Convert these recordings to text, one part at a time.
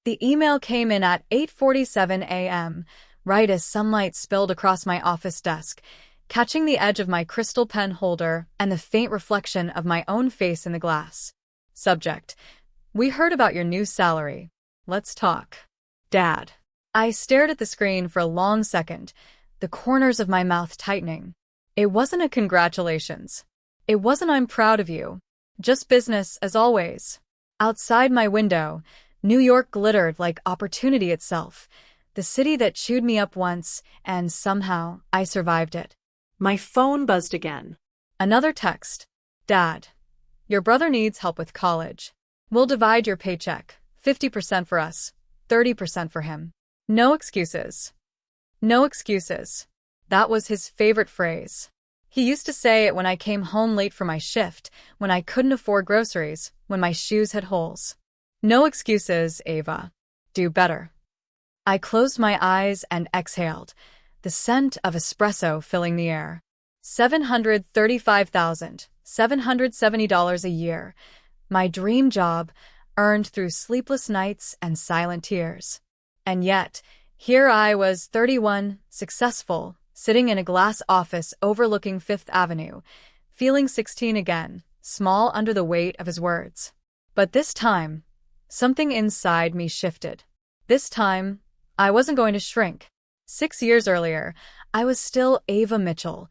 The email came in at 8:47 a.m., right as sunlight spilled across my office desk, catching the edge of my crystal pen holder and the faint reflection of my own face in the glass. Subject: We heard about your new salary. Let's talk. Dad. I stared at the screen for a long second, the corners of my mouth tightening. It wasn't a congratulations. It wasn't I'm proud of you. Just business as always. Outside my window, New York glittered like opportunity itself, the city that chewed me up once, and somehow I survived it. My phone buzzed again. Another text. Dad. Your brother needs help with college. We'll divide your paycheck, 50% for us, 30% for him. No excuses. No excuses. That was his favorite phrase. He used to say it when I came home late for my shift, when I couldn't afford groceries, when my shoes had holes. No excuses, Ava. Do better. I closed my eyes and exhaled, the scent of espresso filling the air. $735,770 a year. My dream job, earned through sleepless nights and silent tears. And yet, here I was 31, successful, sitting in a glass office overlooking Fifth Avenue, feeling 16 again, small under the weight of his words. But this time, something inside me shifted. This time, I wasn't going to shrink. 6 years earlier, I was still Ava Mitchell,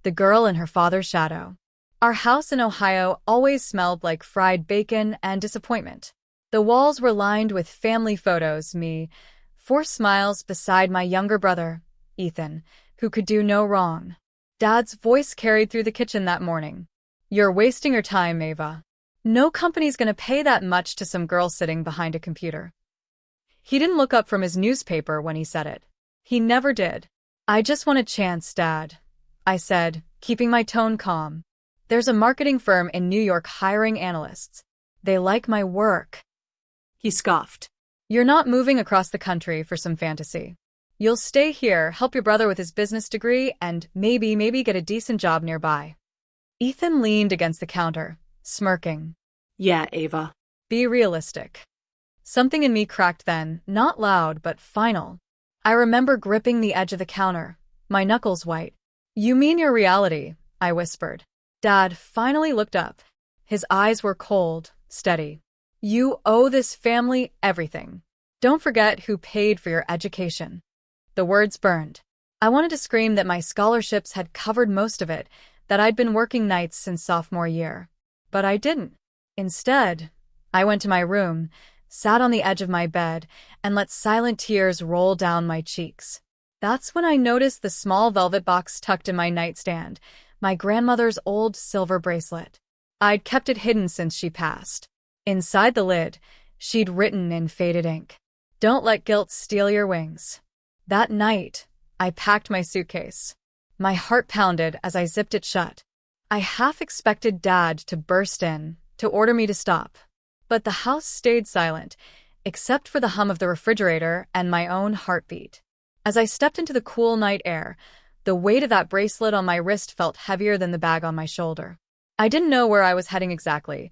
the girl in her father's shadow. Our house in Ohio always smelled like fried bacon and disappointment. The walls were lined with family photos, me, 4 smiles beside my younger brother, Ethan, who could do no wrong. Dad's voice carried through the kitchen that morning. You're wasting your time, Ava. No company's gonna pay that much to some girl sitting behind a computer. He didn't look up from his newspaper when he said it. He never did. I just want a chance, Dad, I said, keeping my tone calm. There's a marketing firm in New York hiring analysts. They like my work. He scoffed. You're not moving across the country for some fantasy. You'll stay here, help your brother with his business degree, and maybe get a decent job nearby. Ethan leaned against the counter, smirking. Yeah, Ava. Be realistic. Something in me cracked then, not loud but final. I remember gripping the edge of the counter, my knuckles white. You mean your reality, I whispered. Dad finally looked up. His eyes were cold, steady. You owe this family everything. Don't forget who paid for your education. The words burned. I wanted to scream that my scholarships had covered most of it, that I'd been working nights since sophomore year. But I didn't. Instead, I went to my room, sat on the edge of my bed, and let silent tears roll down my cheeks. That's when I noticed the small velvet box tucked in my nightstand, my grandmother's old silver bracelet. I'd kept it hidden since she passed. Inside the lid, she'd written in faded ink, "Don't let guilt steal your wings." That night, I packed my suitcase. My heart pounded as I zipped it shut. I half expected Dad to burst in, to order me to stop. But the house stayed silent, except for the hum of the refrigerator and my own heartbeat. As I stepped into the cool night air, the weight of that bracelet on my wrist felt heavier than the bag on my shoulder. I didn't know where I was heading exactly,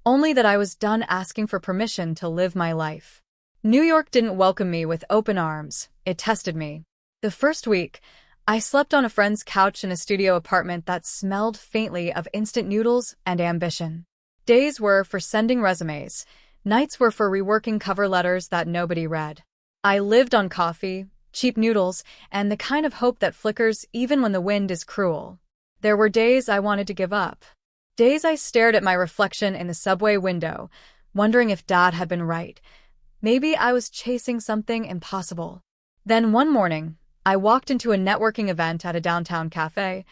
only that I was done asking for permission to live my life. New York didn't welcome me with open arms, it tested me. The first week, I slept on a friend's couch in a studio apartment that smelled faintly of instant noodles and ambition. Days were for sending resumes, nights were for reworking cover letters that nobody read. I lived on coffee, cheap noodles, and the kind of hope that flickers even when the wind is cruel. There were days I wanted to give up. Days I stared at my reflection in the subway window, wondering if Dad had been right. Maybe I was chasing something impossible. Then one morning, I walked into a networking event at a downtown cafe,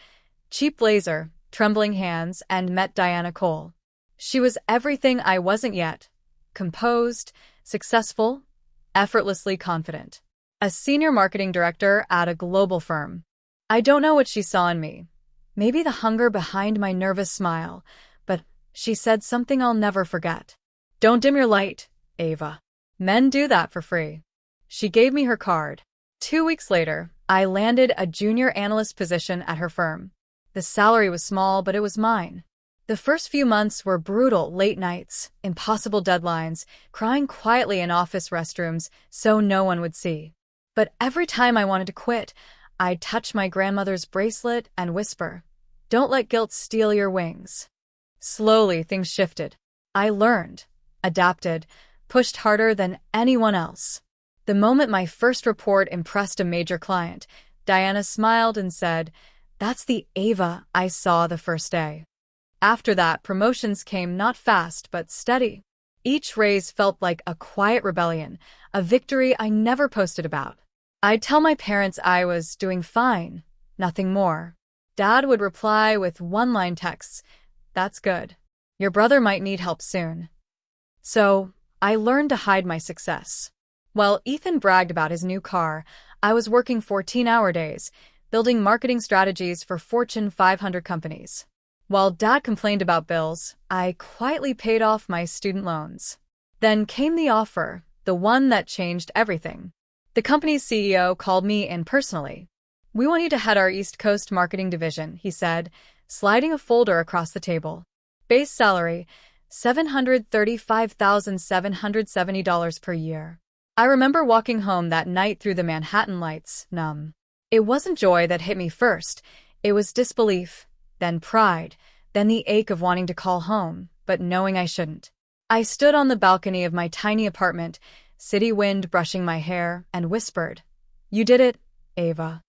cheap blazer, trembling hands, and met Diana Cole. She was everything I wasn't yet: composed, successful, effortlessly confident. A senior marketing director at a global firm. I don't know what she saw in me. Maybe the hunger behind my nervous smile, but she said something I'll never forget. Don't dim your light, Ava. Men do that for free. She gave me her card. 2 weeks later, I landed a junior analyst position at her firm. The salary was small, but it was mine. The first few months were brutal: late nights, impossible deadlines, crying quietly in office restrooms so no one would see. But every time I wanted to quit, I'd touch my grandmother's bracelet and whisper, "Don't let guilt steal your wings." Slowly, things shifted. I learned, adapted, pushed harder than anyone else. The moment my first report impressed a major client, Diana smiled and said, "That's the Ava I saw the first day." After that, promotions came not fast but steady. Each raise felt like a quiet rebellion, a victory I never posted about. I'd tell my parents I was doing fine, nothing more. Dad would reply with one-line texts, "That's good. Your brother might need help soon." So, I learned to hide my success. While Ethan bragged about his new car, I was working 14-hour days, building marketing strategies for Fortune 500 companies. While Dad complained about bills, I quietly paid off my student loans. Then came the offer, the one that changed everything. The company's CEO called me in personally. "We want you to head our East Coast marketing division," he said, sliding a folder across the table. Base salary, $735,770 per year. I remember walking home that night through the Manhattan lights, numb. It wasn't joy that hit me first. It was disbelief, then pride, then the ache of wanting to call home, but knowing I shouldn't. I stood on the balcony of my tiny apartment, city wind brushing my hair, and whispered, "You did it, Ava."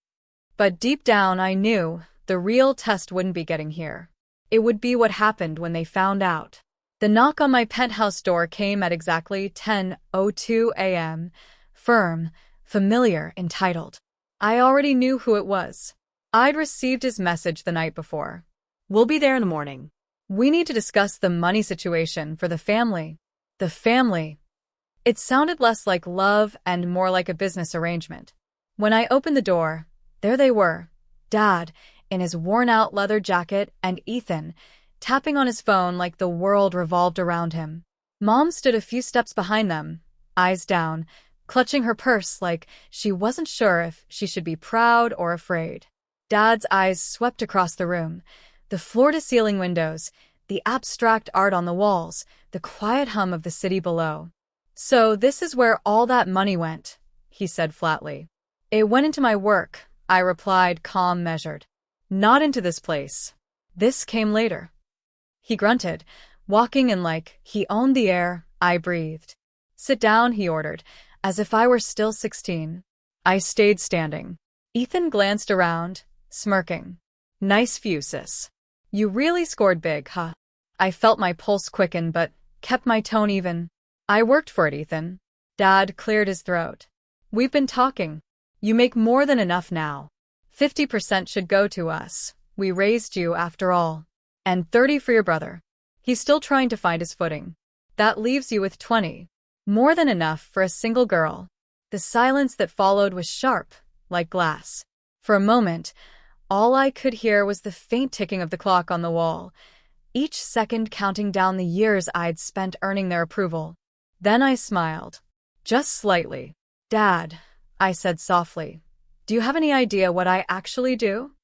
But deep down I knew the real test wouldn't be getting here. It would be what happened when they found out. The knock on my penthouse door came at exactly 10:02 a.m., firm, familiar, entitled. I already knew who it was. I'd received his message the night before. "We'll be there in the morning. We need to discuss the money situation for the family." The family. It sounded less like love and more like a business arrangement. When I opened the door, there they were, Dad, in his worn-out leather jacket, and Ethan, tapping on his phone like the world revolved around him. Mom stood a few steps behind them, eyes down, clutching her purse like she wasn't sure if she should be proud or afraid. Dad's eyes swept across the room, the floor-to-ceiling windows, the abstract art on the walls, the quiet hum of the city below. "So this is where all that money went," he said flatly. "It went into my work," I replied, calm, measured. "Not into this place. This came later." He grunted, walking in like he owned the air. I breathed. "Sit down," he ordered, as if I were still 16. I stayed standing. Ethan glanced around, smirking. "Nice view, sis. You really scored big, huh?" I felt my pulse quicken but kept my tone even. "I worked for it, Ethan." Dad cleared his throat. "We've been talking. You make more than enough now. 50% should go to us. We raised you after all. And 30 for your brother. He's still trying to find his footing. That leaves you with 20. More than enough for a single girl." The silence that followed was sharp, like glass. For a moment, all I could hear was the faint ticking of the clock on the wall, each second counting down the years I'd spent earning their approval. Then I smiled. Just slightly. "Dad," I said softly, "do you have any idea what I actually do?"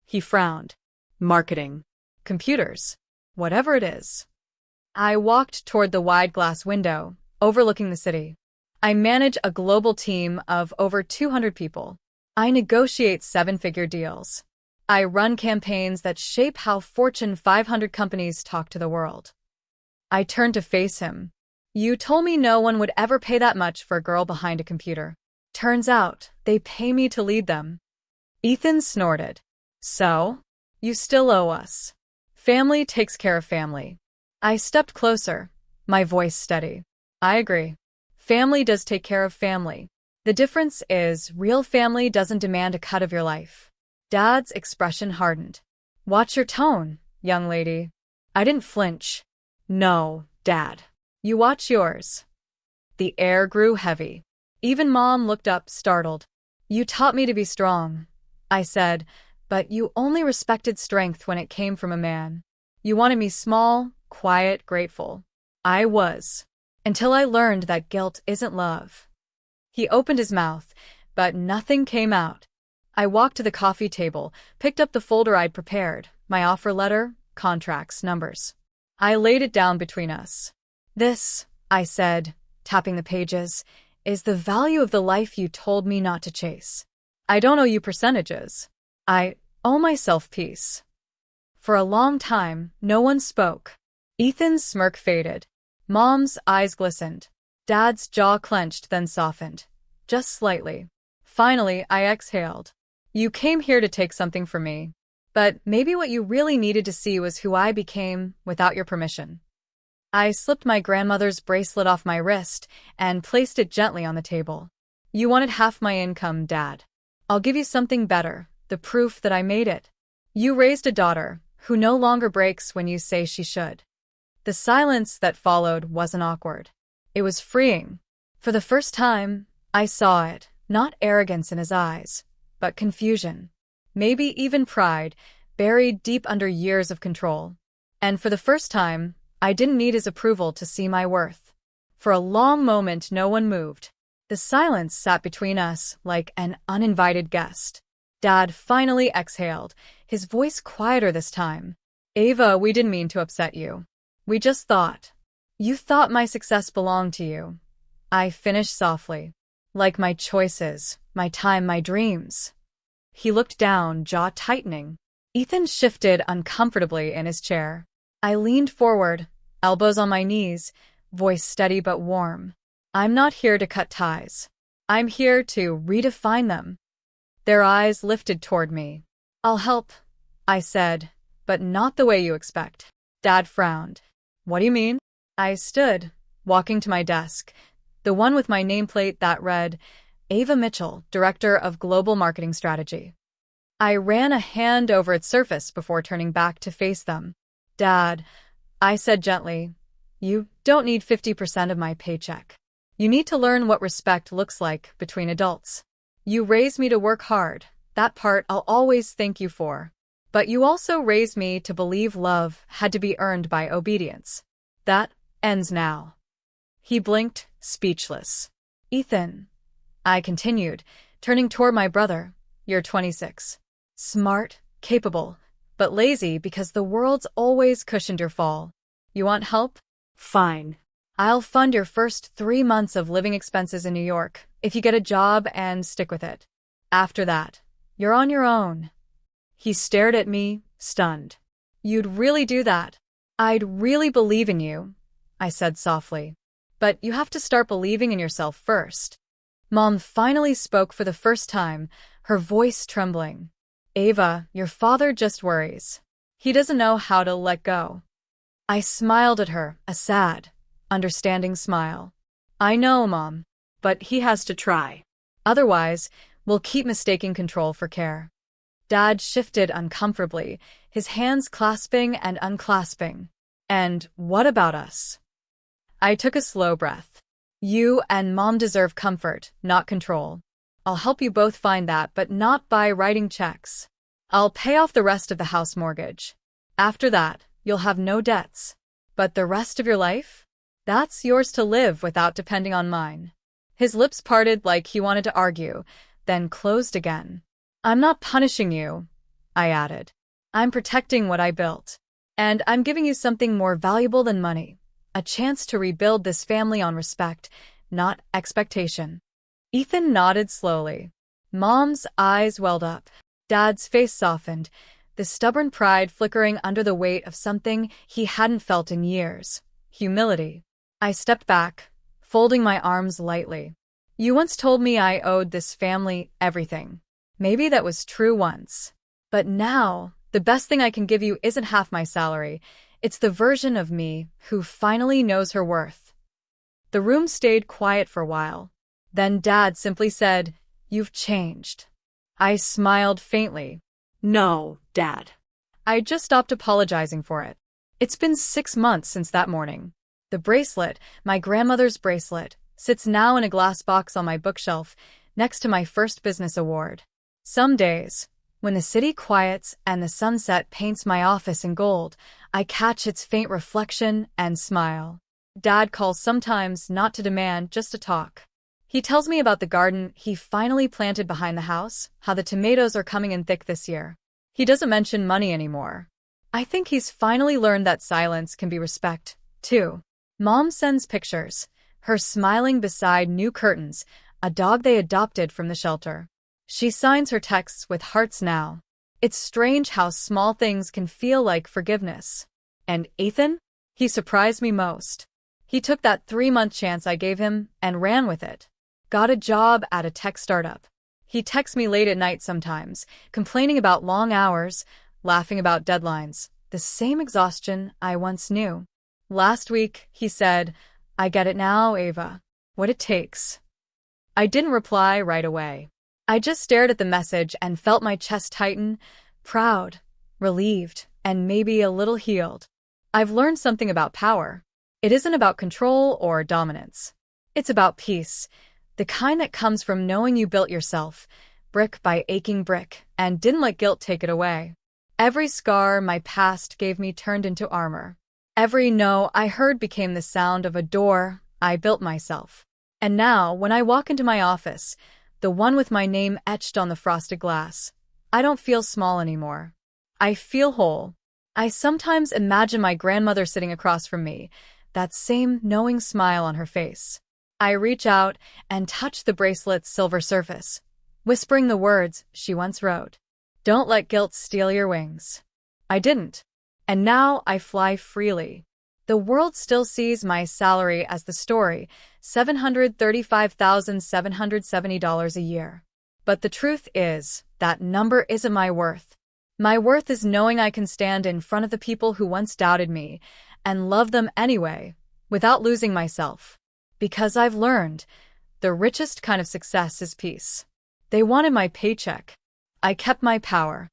He frowned. "Marketing. Computers. Whatever it is." I walked toward the wide glass window, overlooking the city. "I manage a global team of over 200 people. I negotiate seven-figure deals. I run campaigns that shape how Fortune 500 companies talk to the world." I turned to face him. "You told me no one would ever pay that much for a girl behind a computer. Turns out, they pay me to lead them." Ethan snorted. "So? You still owe us. Family takes care of family." I stepped closer, my voice steady. "I agree. Family does take care of family. The difference is, real family doesn't demand a cut of your life." Dad's expression hardened. "Watch your tone, young lady." I didn't flinch. "No, Dad. You watch yours." The air grew heavy. Even Mom looked up, startled. "You taught me to be strong," I said, "but you only respected strength when it came from a man. You wanted me small, quiet, grateful. I was. Until I learned that guilt isn't love." He opened his mouth, but nothing came out. I walked to the coffee table, picked up the folder I'd prepared, my offer letter, contracts, numbers. I laid it down between us. This, I said, tapping the pages, is the value of the life you told me not to chase. I don't owe you percentages. I owe myself peace. For a long time, no one spoke. Ethan's smirk faded. Mom's eyes glistened. Dad's jaw clenched, then softened. Just slightly. Finally, I exhaled. You came here to take something from me. But maybe what you really needed to see was who I became without your permission. I slipped my grandmother's bracelet off my wrist and placed it gently on the table. You wanted half my income, Dad. I'll give you something better, the proof that I made it. You raised a daughter who no longer breaks when you say she should. The silence that followed wasn't awkward. It was freeing. For the first time, I saw it, not arrogance in his eyes, but confusion. Maybe even pride, buried deep under years of control. And for the first time, I didn't need his approval to see my worth. For a long moment, no one moved. The silence sat between us like an uninvited guest. Dad finally exhaled, his voice quieter this time. Ava, we didn't mean to upset you. We just thought. You thought my success belonged to you. I finished softly. Like my choices, my time, my dreams. He looked down, jaw tightening. Ethan shifted uncomfortably in his chair. I leaned forward, elbows on my knees, voice steady but warm. I'm not here to cut ties. I'm here to redefine them. Their eyes lifted toward me. I'll help, I said, but not the way you expect. Dad frowned. What do you mean? I stood, walking to my desk, the one with my nameplate that read, Ava Mitchell, Director of Global Marketing Strategy. I ran a hand over its surface before turning back to face them. Dad, I said gently, you don't need 50% of my paycheck. You need to learn what respect looks like between adults. You raised me to work hard. That part I'll always thank you for. But you also raised me to believe love had to be earned by obedience. That ends now. He blinked, speechless. Ethan, I continued, turning toward my brother, you're 26. Smart, capable, but lazy because the world's always cushioned your fall. You want help? Fine. I'll fund your first 3 months of living expenses in New York if you get a job and stick with it. After that, you're on your own. He stared at me, stunned. You'd really do that? I'd really believe in you, I said softly. But you have to start believing in yourself first. Mom finally spoke for the first time, her voice trembling. Ava, your father just worries. He doesn't know how to let go. I smiled at her, a sad, understanding smile. I know, Mom, but he has to try. Otherwise, we'll keep mistaking control for care. Dad shifted uncomfortably, his hands clasping and unclasping. And what about us? I took a slow breath. You and Mom deserve comfort, not control. I'll help you both find that, but not by writing checks. I'll pay off the rest of the house mortgage. After that, you'll have no debts. But the rest of your life? That's yours to live without depending on mine. His lips parted like he wanted to argue, then closed again. I'm not punishing you, I added. I'm protecting what I built. And I'm giving you something more valuable than money. A chance to rebuild this family on respect, not expectation. Ethan nodded slowly. Mom's eyes welled up. Dad's face softened, the stubborn pride flickering under the weight of something he hadn't felt in years. Humility. I stepped back, folding my arms lightly. You once told me I owed this family everything. Maybe that was true once. But now, the best thing I can give you isn't half my salary. It's the version of me who finally knows her worth. The room stayed quiet for a while. Then Dad simply said, You've changed. I smiled faintly. No, Dad. I just stopped apologizing for it. It's been 6 months since that morning. The bracelet, my grandmother's bracelet, sits now in a glass box on my bookshelf next to my first business award. Some days, when the city quiets and the sunset paints my office in gold, I catch its faint reflection and smile. Dad calls sometimes not to demand, just to talk. He tells me about the garden he finally planted behind the house, how the tomatoes are coming in thick this year. He doesn't mention money anymore. I think he's finally learned that silence can be respect, too. Mom sends pictures, her smiling beside new curtains, a dog they adopted from the shelter. She signs her texts with hearts now. It's strange how small things can feel like forgiveness. And Ethan? He surprised me most. He took that 3-month chance I gave him and ran with it. Got a job at a tech startup. He texts me late at night sometimes, complaining about long hours, laughing about deadlines, the same exhaustion I once knew. Last week, he said, "I get it now, Ava. What it takes." I didn't reply right away. I just stared at the message and felt my chest tighten, proud, relieved, and maybe a little healed. I've learned something about power. It isn't about control or dominance. It's about peace, the kind that comes from knowing you built yourself, brick by aching brick, and didn't let guilt take it away. Every scar my past gave me turned into armor. Every no I heard became the sound of a door I built myself. And now, when I walk into my office, the one with my name etched on the frosted glass, I don't feel small anymore. I feel whole. I sometimes imagine my grandmother sitting across from me, that same knowing smile on her face. I reach out and touch the bracelet's silver surface, whispering the words she once wrote. "Don't let guilt steal your wings." I didn't. And now I fly freely. The world still sees my salary as the story, $735,770 a year. But the truth is, that number isn't my worth. My worth is knowing I can stand in front of the people who once doubted me and love them anyway, without losing myself. Because I've learned, the richest kind of success is peace. They wanted my paycheck. I kept my power.